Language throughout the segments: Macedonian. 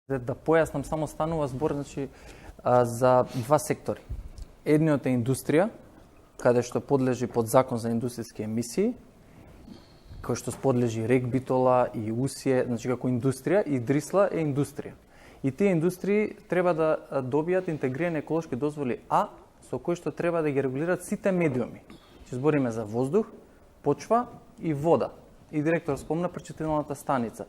Да појаснам, само станува збор за два сектори. Едниот е индустрија, каде што подлежи под закон за индустријски емисии, кој што подлежи РЕК Битола и УСИЕ, како индустрија, и Дрисла е индустрија. И тие индустрии треба да добијат интегрирани еколошки дозволи А, со кои што треба да ги регулираат сите медиуми. Че збориме за воздух, почва и вода. И директор спомна пречистителната станица.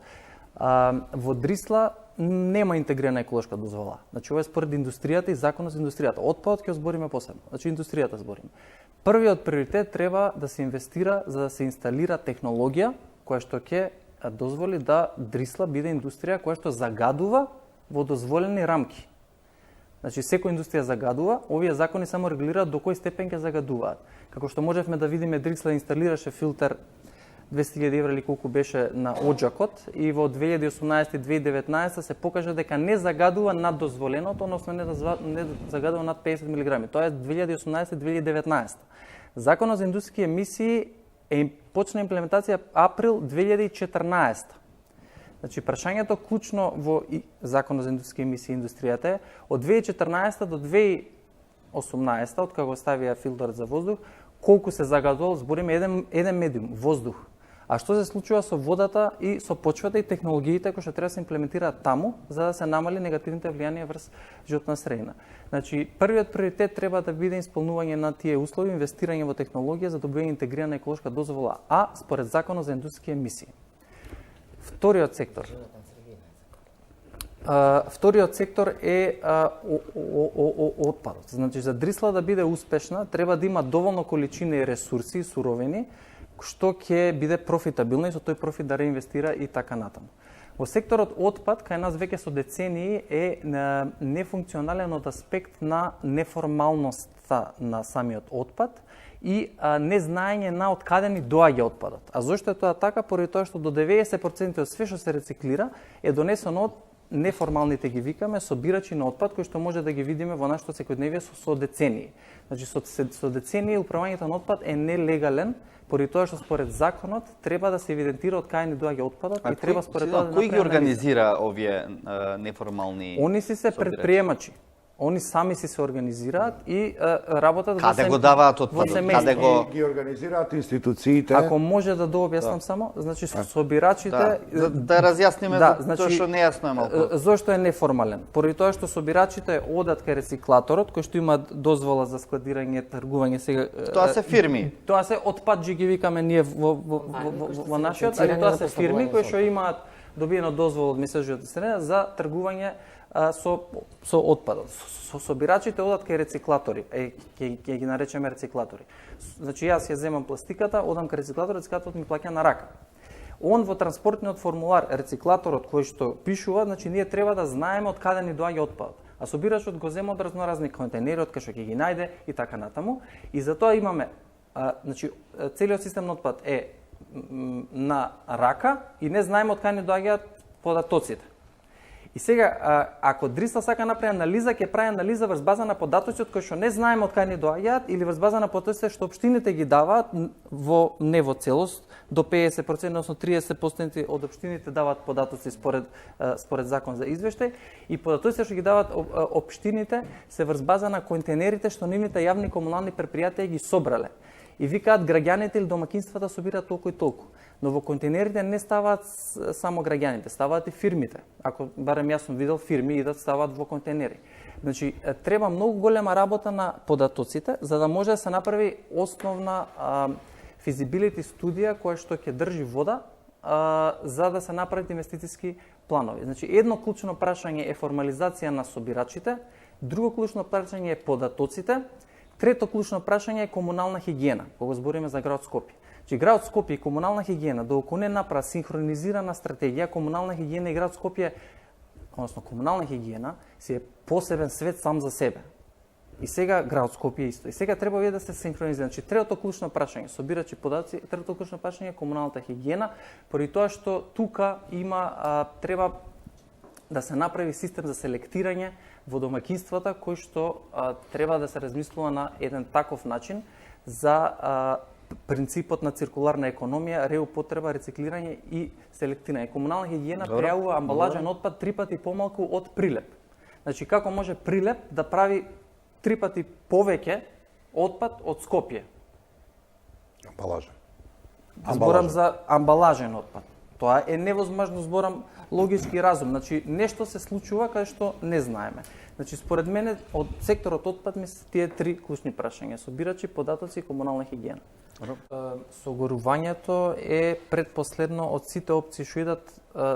Во Дрисла нема интегрирана еколошка дозвола. Ова е според индустријата и законот за индустријата. Отпадот ќе збориме посебно. Индустријата збориме. Првиот приоритет треба да се инвестира за да се инсталира технологија која што ќе дозволи да Дрисла биде индустрија која што загадува во дозволени рамки. Секоја индустрија загадува, овие закони само регулираат до кој степен ќе загадуваат. Како што можевме да видиме, Дрисла инсталираше филтер 200.000 евра или колку беше на Оджакот и во 2018-2019 се покажа дека не загадува над дозволеното, односно не загадува над 50 мг. Тоа е 2018-2019. Законот за индустријски емисии почна имплементација април 2014. Прашањето клучно во Законот за индустријски емисии и индустријата е од 2014 до 2018, од кога ставија филтерот за воздух, колку се загадувал, збориме еден медиум, воздух. А што се случува со водата и со почвата и технологиите кои што треба да се имплементираат таму, за да се намали негативните влијанија врз животна средина. Првиот приоритет треба да биде исполнување на тие услови, инвестирање во технологија за добивање интегрирана еколошка дозвола А според Законот за индустријски емисии. Вториот сектор е отпадот. За Дрисла да биде успешна, треба да има доволно количина и ресурси и суровини, што ќе биде профитабилно и со тој профит да реинвестира и така натаму. Во секторот отпад, кај нас веќе со децении е нефункционален од аспект на неформалноста на самиот отпад и незнаење на од каде ни доаѓа отпадот. А зошто е тоа така? Поради тоа што до 90% од све што се рециклира е донесено од неформалните ги викаме собирачи на отпад, кои што може да ги видиме во нашето секојдневие со децении. Со децении управувањето на отпад е нелегален, поради тоа што според законот треба да се евидентира од кај ни доаѓа отпадот и треба според тоа да кој ги организира овие неформални? Они се предприемачи. Они сами се организираат и работат Каде го даваат отпадот? Каде ги организираат институциите? Ако може да дообјаснам само, собирачите да разјасниме тоа што нејасно е малку. Зошто е неформален? Поради тоа што собирачите одат кај рециклаторот кој што има дозвола за складирање, тргување сега. Тоа се фирми. Тоа се отпаджи ги викаме ние во нашиот, али тоа се фирми кои што имаат добиено дозвола од Министерството на средина за тргување со отпадот. Собирачите одат кај рециклатори, ќе ги наречеме рециклатори. Јас ја земам пластиката, одам кај рециклаторот, рециклаторот ми плаќа на рака. Он во транспортниот формулар, рециклаторот кој што пишува, ние треба да знаеме од каде ни доаѓа отпадот. А собирачот го зема од разноразни контейнери, од кај што ќе ги најде и така натаму. И затоа имаме, целиот систем на отпад е на рака и не знаеме од каде ни доаѓаат податоците. И сега, ако Дрисла сака направи анализа, ќе прави анализа врз база на податоци од кои што не знаеме од кај ни доаѓаат или врз база на податоци што општините ги даваат не во целост, до 50%, односно 30% од општините даваат податоци според закон за извештај и податоците што ги даваат општините се врз база на контейнерите што нивните јавни комунални предпријатија ги собрале. И викаат граѓаните или домакинствата собираат толку и толку. Но во контейнерите не ставаат само граѓаните, ставаат и фирмите. Ако барем јас сум видел фирми идат ставаат во контейнери. Треба многу голема работа на податоците за да може да се направи основна feasibility студија која што ќе држи вода за да се направат инвестициски планови. Едно клучно прашање е формализација на собирачите, друго клучно прашање е податоците, трето клучно прашање е комунална хигиена, кога збориме за град Скопје. Град Скопје и комунална хигиена, доколку не направи синхронизирана стратегија, комунална хигиена и град Скопје, односно комунална хигиена, си е посебен свет сам за себе. И сега град Скопје исто. И сега треба овие да се синхронизирани. Трето клучно прашање, собирачи податоци, трето клучно прашање е комуналната хигиена, поради тоа што тука треба да се направи систем за селектирање во домакинствата кој што треба да се размислува на еден таков начин за принципот на циркуларна економија, реупотреба, рециклирање и селектирање. Комунална хигиена пријавува амбалажен отпад 3 пати помалку од прилеп. Значи, како може прилеп да прави 3 пати повеќе отпад од Скопје? Амбалажен. Зборам за амбалажен отпад. Тоа е невозможно, зборам логички разум. Значи, нешто се случува каде што не знаеме. Значи, според мене, од секторот отпад ми се тие 3 клучни прашања: собирачи, податоци и комунална хигиена. Согорувањето е предпоследно од сите опции што идат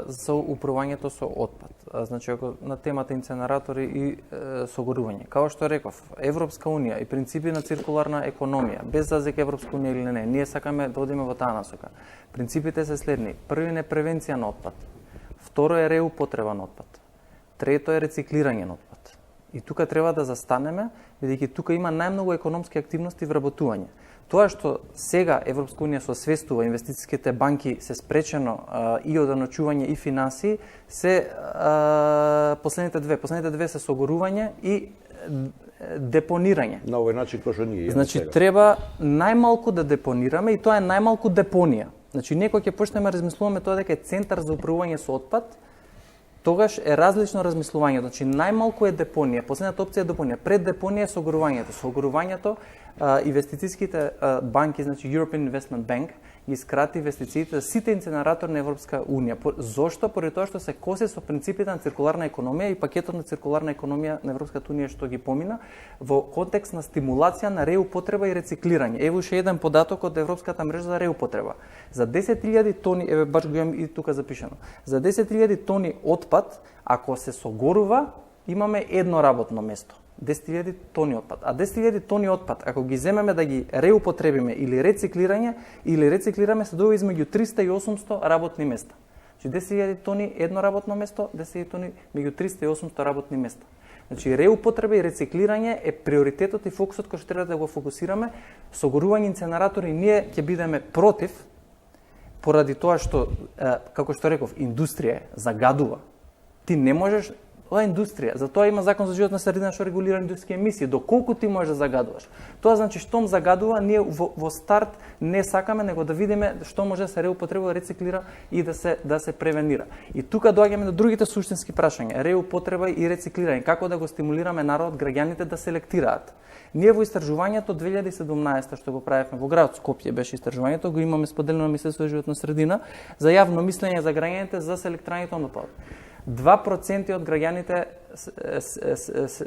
за управувањето со отпад. Значи, ако на темата инценератори и согорување. Као што реков, Европска унија и принципи на циркуларна економија, без разлика Европска унија или не, ние сакаме да одиме во таа насока. Принципите се следни: први е превенција на отпад, второ е реупотреба на отпад, трето е рециклирање на отпад. И тука треба да застанеме, бидејќи тука има најмногу економски активности вработување. Тоа што сега Европска унија се освестува, инвестициските банки се спречено и оданочување и финансии, се последните две се согорување и депонирање. На овој начин кој што ние Значи сега. треба најмалку да депонираме, и тоа е најмалку депонија. Значи некој ќе почнеме да размислуваме тоа дека е центар за управување со отпад, тогаш е различно размислување. Значи најмалку е депонија, последната опција е депонија. Пред депонија е согорувањето. Согорувањето, инвестицијските банки, значи European Investment Bank, ги скрати инвестициите за сите инценератори на Европска унија. Зошто? Поради тоа што се коси со принципите на циркуларна економија и пакетот на циркуларна економија на Европската унија што ги помина во контекст на стимулација на реупотреба и рециклирање. Ево уште еден податок од Европската мрежа за реупотреба. За 10.000 тони, еве баш го имам и тука запишано. За 10.000 тони отпад, ако се согорува, имаме едно работно место. 10.000 тони отпад. А 10.000 тони отпад, ако ги земеме да ги реупотребиме или рециклираме, се добива измеѓу 300 и 800 работни места. Значи 10.000 тони едно работно место, 10.000 тони меѓу 300 и 800 работни места. Значи реупотреба и рециклирање е приоритетот и фокусот кој што треба да го фокусираме. Согорување инценератори ние ќе бидеме против, поради тоа што, како што реков, индустрија загадува. Ти не можеш, тоа е индустрија, затоа има закон за животна средина што регулира индустријски емисии, доколку ти можеш да загадуваш. Тоа значи штом загадува, ние во старт не сакаме, него да видиме што може да се реупотребува, рециклира и да се превенира. И тука доаѓаме до другите суштински прашања: реупотреба и рециклирање, како да го стимулираме народот, граѓаните да селектираат. Ние во истражувањето 2017 што го правевме во градот Скопје, беше истражувањето, го имаме споделено на Министерството за животна средина за јавно мислење за граѓаните за селектирањето на отпадот. 2% од граѓаните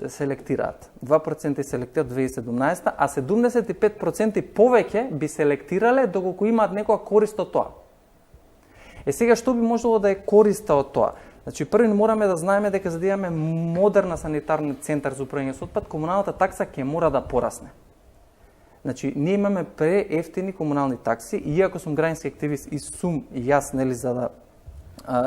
селектираат. 2% селектираат 2017, а 75% повеќе би селектирале доколку имаат некоја корист од тоа. Сега што би можело да е користа од тоа? Значи први мораме да знаеме дека за да имаме модерна санитарен центар за управување со отпад, комуналната такса ќе мора да порасне. Значи ние имаме преевтини комунални такси, и иако сум граѓански активист и сум јас, нели, за да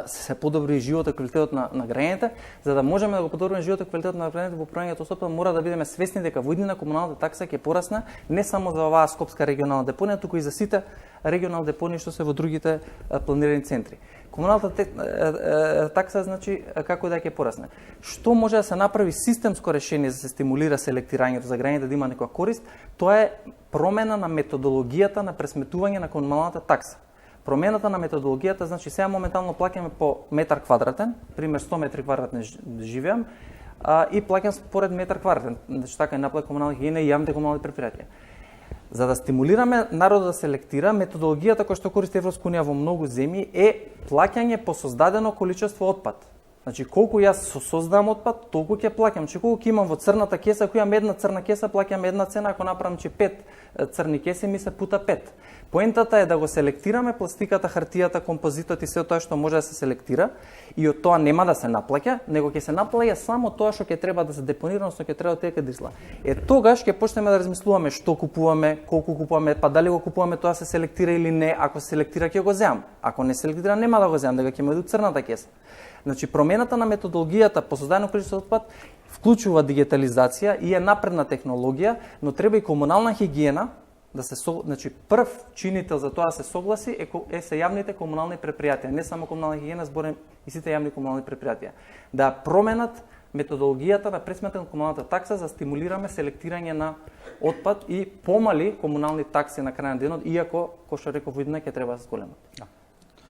се подобри животот и квалитетот на граѓаните, за да можеме да го подобриме животот и квалитетот на граѓаните во управувањето со отпад, мора да бидеме свесни дека во иднина комуналната такса ќе порасне не само за оваа скопска регионална депонија, туку и за сите регионални депонии што се во другите планирани центри. Комуналната такса, значи, како да ќе порасне. Што може да се направи системско решение за да се стимулира селектирањето за граѓаните да има некоја корист? Тоа е промена на методологијата на пресметување на комуналната такса. Промената на методологијата, значи сега моментално плаќаме по метар квадратен, пример 100 метри квадратни живеам, и плаќам според метар квадратен. Значи така е наплат комунална хигиена и јавните комунални предпријатија. За да стимулираме народот да селектира, методологијата која што користи Европска унија во многу земји е плаќање по создадено количество отпад. Значи колку јас создавам отпад, толку ќе плаќам. Значи колку ќе имам во црната кеса, ако имам една црна кеса, плаќам една цена, ако направам 5 црни кеси, ми се пута 5. Поентата е да го селектираме пластиката, хартијата, композитот и се тоа што може да се селектира, и од тоа нема да се наплаќа, него ќе се наплаќа само тоа што ќе треба да се депонира, односно ќе треба да отиде каде изла. Тогаш ќе почнеме да размислуваме што купуваме, колку купуваме, па дали го купуваме тоа се селектира или не. Ако се селектира ќе го земам, ако не селектира нема да го земам, дека ќе ме до црната кеса. Значи промената на методологијата по создадено количество отпад вклучува дигитализација и е напредна технологија, но треба и комунална хигиена да се значи прв чинител за тоа да се согласи се јавните комунални предпријатија, не само комунална хигиена, зборам и сите јавни комунални предпријатија, да променат методологијата на пресметна на комуналната такса за стимулираме селектирање на отпад и помали комунални такси на крај на денот, иако, кој што реков, во идна ќе треба да се зголемат.